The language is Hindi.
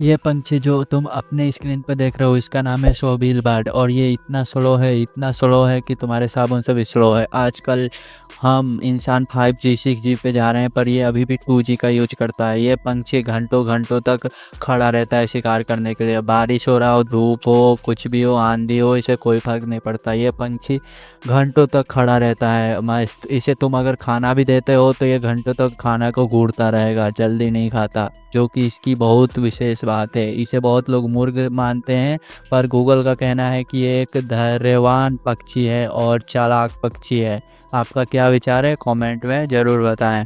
ये पंछी जो तुम अपने स्क्रीन पर देख रहे हो इसका नाम है शोबिल बर्ड और ये इतना स्लो है कि तुम्हारे साबुन से भी स्लो है। आजकल हम इंसान 5G 6G पे जा रहे हैं पर ये अभी भी 2G का यूज करता है। ये पंछी घंटों घंटों तक खड़ा रहता है शिकार करने के लिए। बारिश हो रहा हो, धूप हो, कुछ भी हो, आंधी हो, इसे कोई फर्क नहीं पड़ता। ये पंछी घंटों तक खड़ा रहता है मस्त। इसे तुम अगर खाना भी देते हो तो ये घंटों तक खाना को घूरता रहेगा, जल्दी नहीं खाता, जो कि इसकी बहुत विशेष बात है। इसे बहुत लोग मूर्ख मानते हैं पर गूगल का कहना है कि ये एक धैर्यवान पक्षी है और चालाक पक्षी है। आपका क्या विचार है? कमेंट में ज़रूर बताएं।